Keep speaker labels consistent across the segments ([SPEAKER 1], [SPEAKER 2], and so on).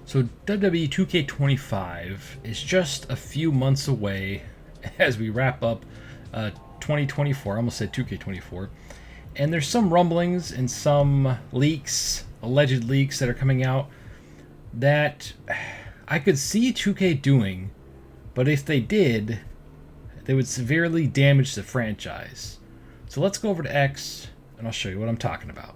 [SPEAKER 1] So WWE 2K25 is just a few months away as we wrap up 2024. I almost said 2K24. And there's some rumblings and some leaks, alleged leaks that are coming out that I could see 2K doing, but if they did, they would severely damage the franchise. So let's go over to X and I'll show you what I'm talking about.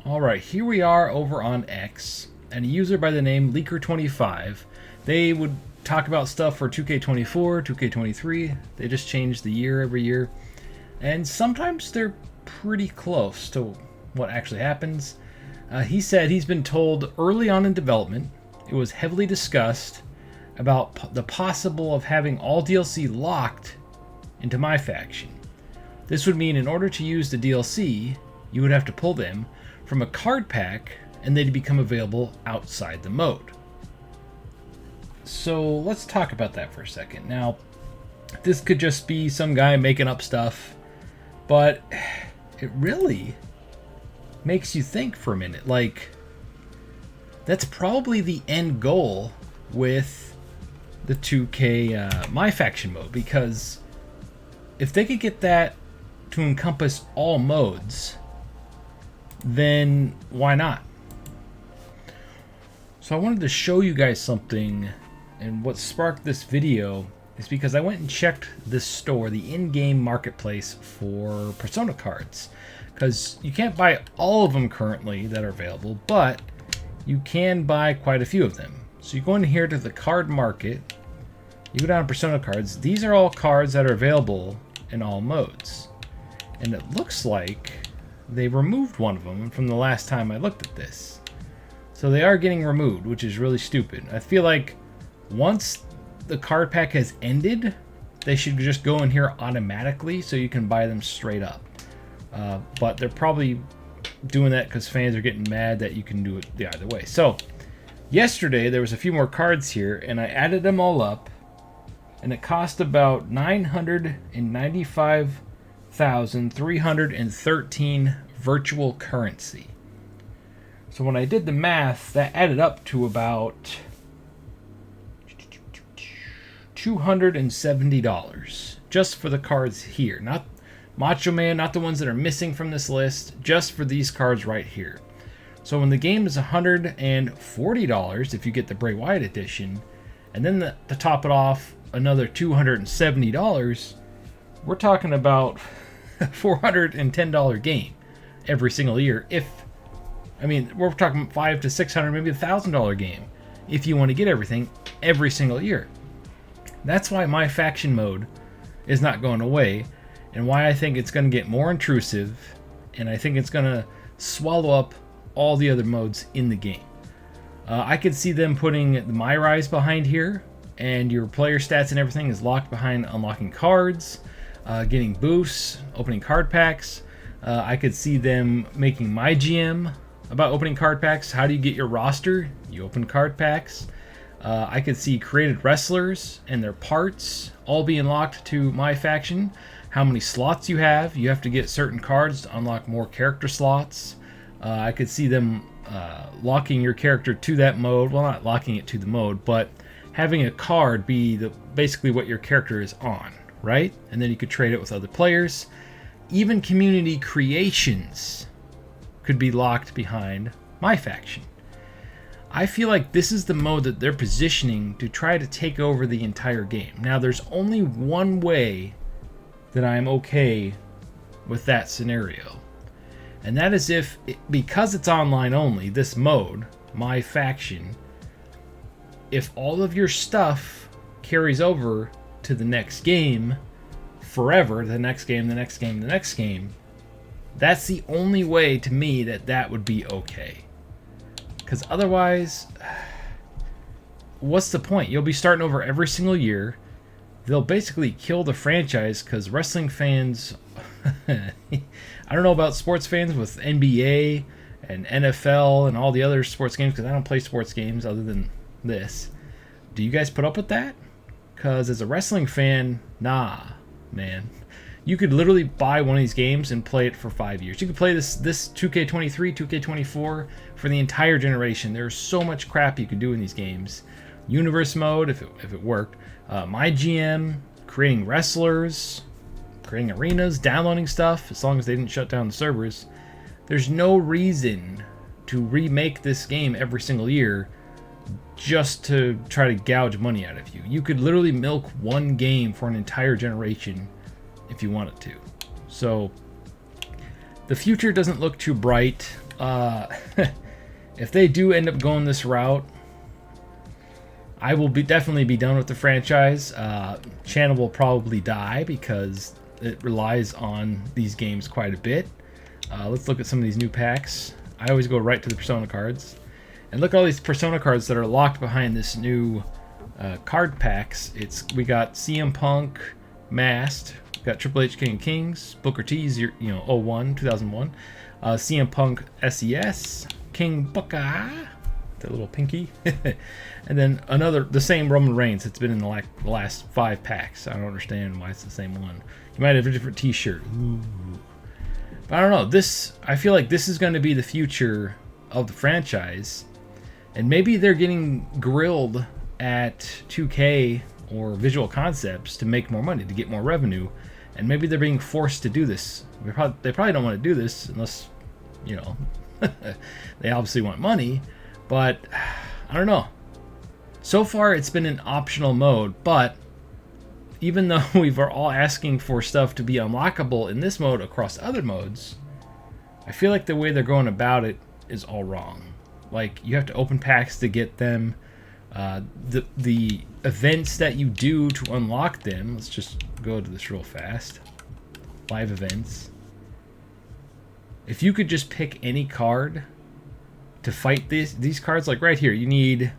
[SPEAKER 1] Alright, here we are over on X. And a user by the name Leaker25, they would talk about stuff for 2K24, 2K23. They just change the year every year. And sometimes they're pretty close to what actually happens. He said he's been told early on in development, it was heavily discussed about the possible of having all DLC locked into MyFaction. This would mean in order to use the DLC, you would have to pull them from a card pack and they'd become available outside the mode. So let's talk about that for a second. Now, this could just be some guy making up stuff, but it really makes you think for a minute. Like, that's probably the end goal with the 2K MyFaction mode, because if they could get that to encompass all modes, then why not? So I wanted to show you guys something, and what sparked this video is because I went and checked this store, the in-game marketplace for Persona cards, because you can't buy all of them currently that are available, but you can buy quite a few of them. So you go in here to the card market, you go down to Persona cards. These are all cards that are available in all modes, and it looks like they removed one of them from the last time I looked at this. So they are getting removed, which is really stupid. I feel like once the card pack has ended, they should just go in here automatically so you can buy them straight up. But they're probably doing that because fans are getting mad that you can do it the either way. So yesterday there was a few more cards here, and I added them all up, and it cost about 995,313 virtual currency. So when I did the math, that added up to about $270 just for the cards here. Not Macho Man, not the ones that are missing from this list, just for these cards right here. So when the game is $140 if you get the Bray Wyatt edition, and then to top it off, another $270, we're talking about a $410 game every single year. We're talking $500 to $600, maybe $1,000 game if you want to get everything every single year. That's why MyFaction mode is not going away, and why I think it's going to get more intrusive, and I think it's going to swallow up all the other modes in the game. I could see them putting the MyRise behind here, and your player stats and everything is locked behind unlocking cards, getting boosts, opening card packs. I could see them making MyGM about opening card packs. How do you get your roster? You open card packs. I could see created wrestlers and their parts all being locked to MyFaction. How many slots you have to get certain cards to unlock more character slots. I could see them locking your character to that mode. Well, not locking it to the mode, but having a card be basically what your character is on, right? And then you could trade it with other players. Even community creations could be locked behind MyFaction. I feel like this is the mode that they're positioning to try to take over the entire game. Now, there's only one way that I'm okay with that scenario, and that is because it's online only, this mode, MyFaction, if all of your stuff carries over to the next game forever, the next game, the next game, the next game, that's the only way to me that would be okay. Because otherwise, what's the point? You'll be starting over every single year. They'll basically kill the franchise because wrestling fans, I don't know about sports fans with NBA and NFL and all the other sports games, because I don't play sports games other than this. Do you guys put up with that? Because as a wrestling fan, nah, man. You could literally buy one of these games and play it for 5 years. You could play this 2K23, 2K24 for the entire generation. There's so much crap you could do in these games. Universe mode, if it worked. My GM, creating wrestlers, creating arenas, downloading stuff, as long as they didn't shut down the servers. There's no reason to remake this game every single year just to try to gouge money out of you. You could literally milk one game for an entire generation if you wanted to. So the future doesn't look too bright. If they do end up going this route, I will definitely be done with the franchise. Channel will probably die because it relies on these games quite a bit. Let's look at some of these new packs. I always go right to the Persona cards. And look at all these Persona cards that are locked behind this new card packs. We got CM Punk, Masked, we got Triple H King of Kings, Booker T, 2001, CM Punk SES, King Booker, the little pinky, and then the same Roman Reigns. It's been in the last 5 packs. I don't understand why it's the same one. You might have a different T-shirt. Ooh. But I don't know. I feel like this is going to be the future of the franchise. And maybe they're getting grilled at 2K or Visual Concepts to make more money, to get more revenue. And maybe they're being forced to do this. They probably don't want to do this unless, they obviously want money. But I don't know. So far, it's been an optional mode. But even though we've all asking for stuff to be unlockable in this mode across other modes, I feel like the way they're going about it is all wrong. Like, you have to open packs to get them. The events that you do to unlock them. Let's just go to this real fast. Live events. If you could just pick any card to fight these cards, like right here, you need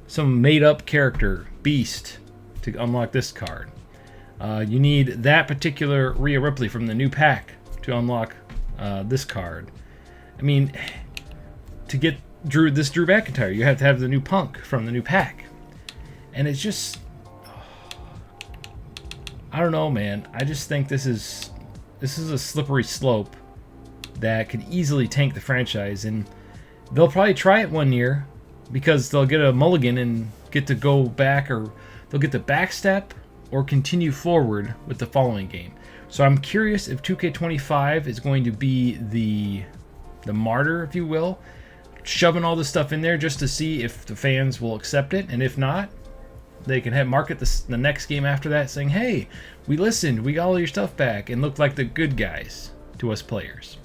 [SPEAKER 1] some made-up character, Beast, to unlock this card. You need that particular Rhea Ripley from the new pack to unlock this card. I mean, to get Drew McIntyre, you have to have the new Punk from the new pack. And it's just, I don't know, man. I just think this is a slippery slope that could easily tank the franchise. And they'll probably try it one year because they'll get a mulligan and get to go back, or they'll get the backstep or continue forward with the following game. So I'm curious if 2K25 is going to be the martyr, if you will, shoving all this stuff in there just to see if the fans will accept it. And if not, they can market the next game after that saying, hey, we listened, we got all your stuff back, and look like the good guys to us players.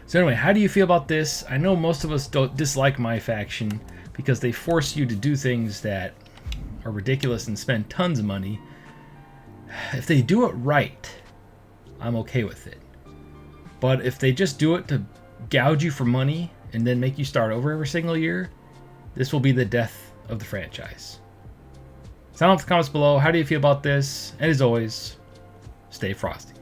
[SPEAKER 1] So anyway, how do you feel about this? I know most of us don't dislike MyFaction because they force you to do things that are ridiculous and spend tons of money. If they do it right, I'm okay with it. But if they just do it to gouge you for money and then make you start over every single year, this will be the death of the franchise. Sound off in the comments below. How do you feel about this? And as always, stay frosty.